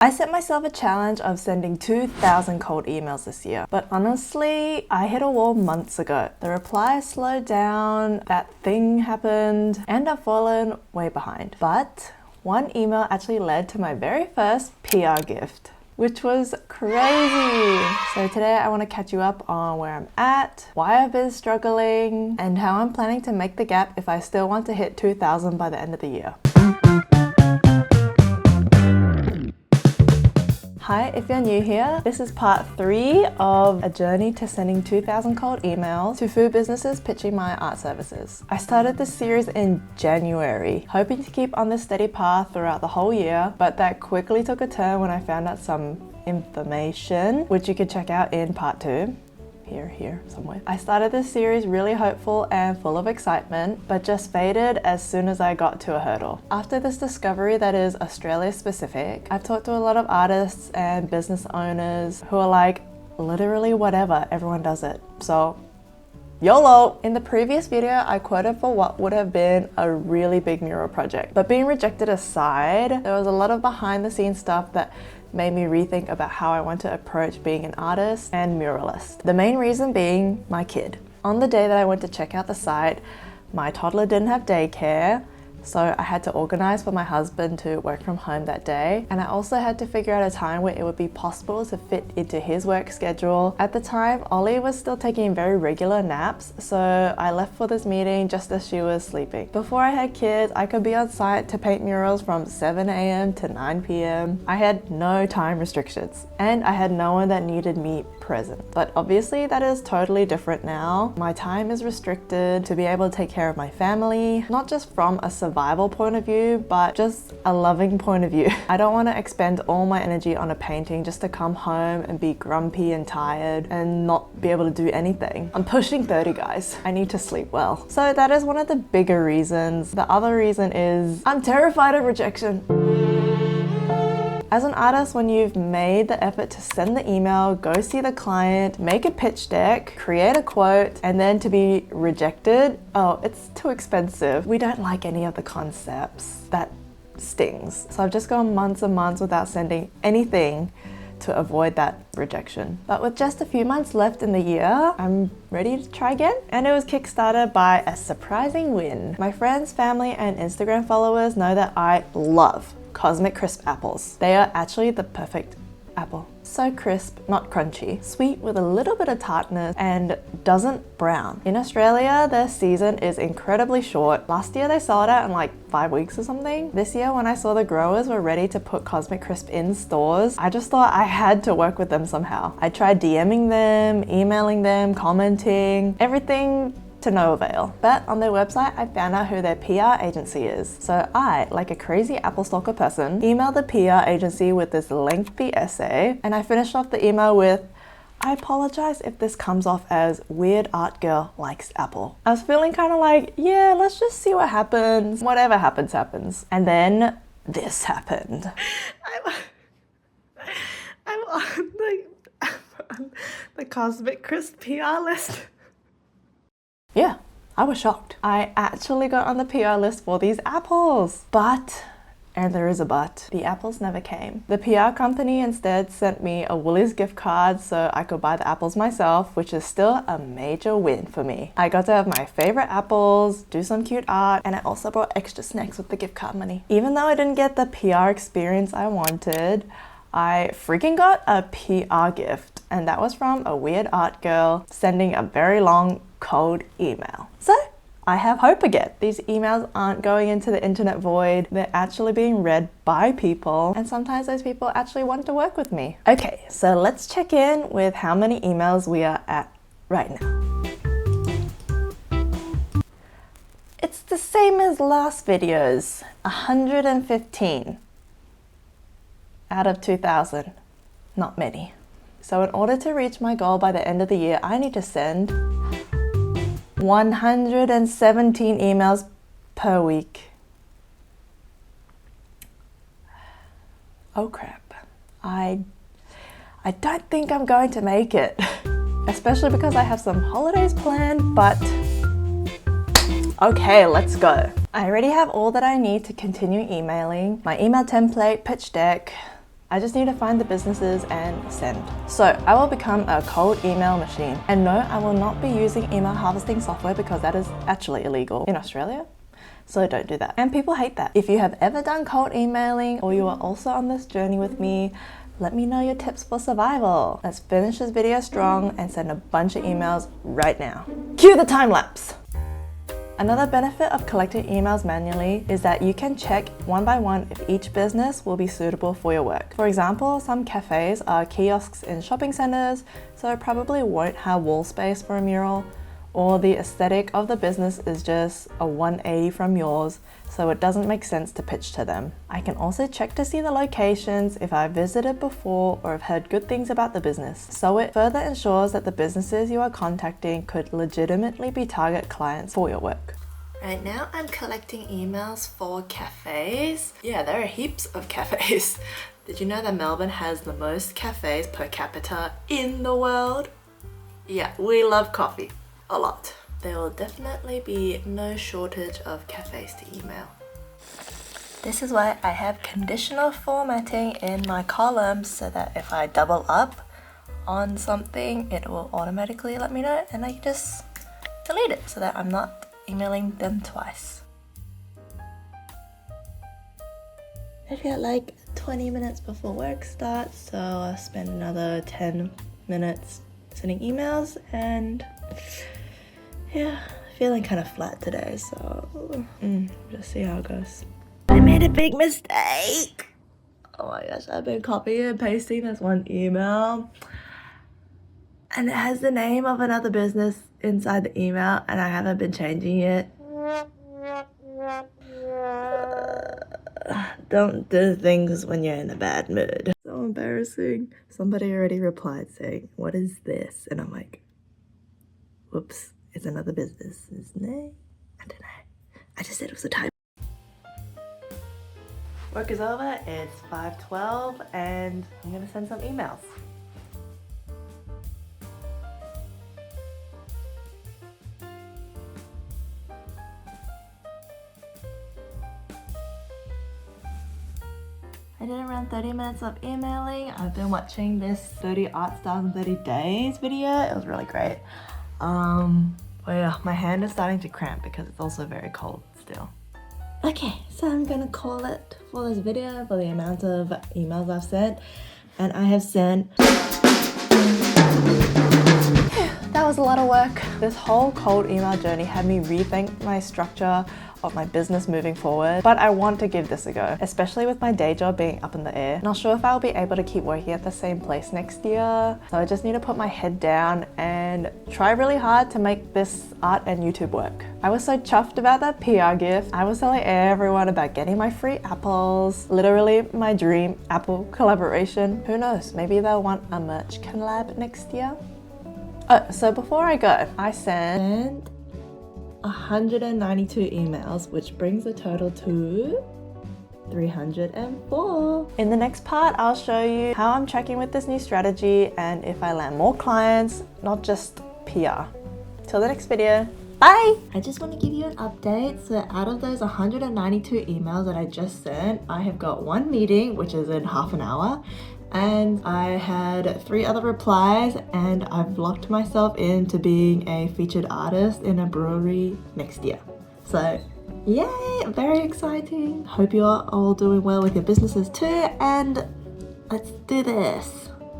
I set myself a challenge of sending 2,000 cold emails this year, but honestly, I hit a wall months ago. The replies slowed down, that thing happened, and I've fallen way behind. But one email actually led to my very first PR gift, which was crazy. So today I want to catch you up on where I'm at, why I've been struggling, and how I'm planning to make the gap if I still want to hit 2,000 by the end of the year. Hi, if you're new here, this is part 3 of a journey to sending 2,000 cold emails to food businesses pitching my art services. I started this series in January, hoping to keep on this steady path throughout the whole year, but that quickly took a turn when I found out some information, which you can check out in part 2. Here somewhere. I started this series really hopeful and full of excitement, but just faded as soon as I got to a hurdle. After this discovery that is Australia specific, I've talked to a lot of artists and business owners who are like, literally whatever, everyone does it. So YOLO! In the previous video, I quoted for what would have been a really big mural project, but being rejected aside, there was a lot of behind the scenes stuff that made me rethink about how I want to approach being an artist and muralist. The main reason being my kid. On the day that I went to check out the site, my toddler didn't have daycare, so I had to organize for my husband to work from home that day, and I also had to figure out a time where it would be possible to fit into his work schedule. At the time, Ollie was still taking very regular naps, so I left for this meeting just as she was sleeping. Before I had kids, I could be on site to paint murals from 7 a.m. to 9 p.m. I had no time restrictions, and I had no one that needed me present. But obviously that is totally different now. My time is restricted to be able to take care of my family, not just from a survival point of view, but just a loving point of view. I don't want to expend all my energy on a painting just to come home and be grumpy and tired and not be able to do anything. I'm pushing 30, guys. I need to sleep well. So that is one of the bigger reasons. The other reason is I'm terrified of rejection. As an artist, when you've made the effort to send the email, go see the client, make a pitch deck, create a quote, and then to be rejected, oh, it's too expensive. We don't like any of the concepts. That stings. So I've just gone months and months without sending anything to avoid that rejection. But with just a few months left in the year, I'm ready to try again. And it was kickstarted by a surprising win. My friends, family, and Instagram followers know that I love Cosmic Crisp apples. They are actually the perfect apple. So crisp, not crunchy, sweet with a little bit of tartness, and doesn't brown. In Australia, their season is incredibly short. Last year they sold out in like 5 weeks or something. This year when I saw the growers were ready to put Cosmic Crisp in stores, I just thought I had to work with them somehow. I tried DMing them, emailing them, commenting, everything to no avail. But on their website, I found out who their PR agency is. So I, like a crazy Apple stalker person, emailed the PR agency with this lengthy essay, and I finished off the email with, I apologize if this comes off as weird art girl likes Apple. I was feeling kind of like, yeah, let's just see what happens. Whatever happens, happens. And then this happened. I'm on the Cosmic Crisp PR list. Yeah, I was shocked. I actually got on the PR list for these apples. But, and there is a but, the apples never came. The PR company instead sent me a Woolies gift card so I could buy the apples myself, which is still a major win for me. I got to have my favorite apples, do some cute art, and I also brought extra snacks with the gift card money. Even though I didn't get the PR experience I wanted, I freaking got a PR gift, and that was from a weird art girl sending a very long cold email. So I have hope again. These emails aren't going into the internet void. They're actually being read by people, and sometimes those people actually want to work with me. Okay, so let's check in with how many emails we are at right now. It's the same as last videos, 115 out of 2,000. Not many. So in order to reach my goal by the end of the year, I need to send 117 emails per week. Oh crap. I don't think I'm going to make it. Especially because I have some holidays planned, but okay, let's go. I already have all that I need to continue emailing. My email template, pitch deck, I just need to find the businesses and send. So I will become a cold email machine. And no, I will not be using email harvesting software because that is actually illegal in Australia. So don't do that. And people hate that. If you have ever done cold emailing or you are also on this journey with me, let me know your tips for survival. Let's finish this video strong and send a bunch of emails right now. Cue the time lapse. Another benefit of collecting emails manually is that you can check one by one if each business will be suitable for your work. For example, some cafes are kiosks in shopping centers, so it probably won't have wall space for a mural, or the aesthetic of the business is just a 180 from yours, so it doesn't make sense to pitch to them. I can also check to see the locations if I've visited before or have heard good things about the business, so it further ensures that the businesses you are contacting could legitimately be target clients for your work. Right now I'm collecting emails for cafes. Yeah, there are heaps of cafes. Did you know that Melbourne has the most cafes per capita in the world? Yeah, we love coffee. A lot. There will definitely be no shortage of cafes to email. This is why I have conditional formatting in my columns so that if I double up on something, it will automatically let me know and I can just delete it so that I'm not emailing them twice. I've got like 20 minutes before work starts, so I'll spend another 10 minutes sending emails and yeah, feeling kind of flat today, so just see how it goes. I made a big mistake! Oh my gosh, I've been copying and pasting this one email and it has the name of another business inside the email and I haven't been changing it. Don't do things when you're in a bad mood. So embarrassing. Somebody already replied saying, "What is this?" And I'm like, whoops. It's another business, isn't it? I don't know. I just said it was a typo. Work is over, it's 5:12 and I'm gonna send some emails. I did around 30 minutes of emailing. I've been watching this 30 art styles in 30 days video. It was really great. But yeah, my hand is starting to cramp because it's also very cold still. Okay, so I'm gonna call it for this video for the amount of emails I've sent. And I have sent... That was a lot of work. This whole cold email journey had me rethink my structure of my business moving forward, but I want to give this a go, especially with my day job being up in the air. Not sure if I'll be able to keep working at the same place next year, so I just need to put my head down and try really hard to make this art and YouTube work. I was so chuffed about that PR gift. I was telling everyone about getting my free apples, literally my dream Apple collaboration. Who knows, maybe they'll want a merch collab next year. Oh, so before I go, I sent 192 emails, which brings the total to 304. In the next part, I'll show you how I'm tracking with this new strategy and if I land more clients, not just PR. Till the next video, bye! I just want to give you an update. So out of those 192 emails that I just sent, I have got one meeting, which is in half an hour, and I had 3 other replies and I've locked myself into being a featured artist in a brewery next year. So yay, very exciting. Hope you are all doing well with your businesses too, and let's do this.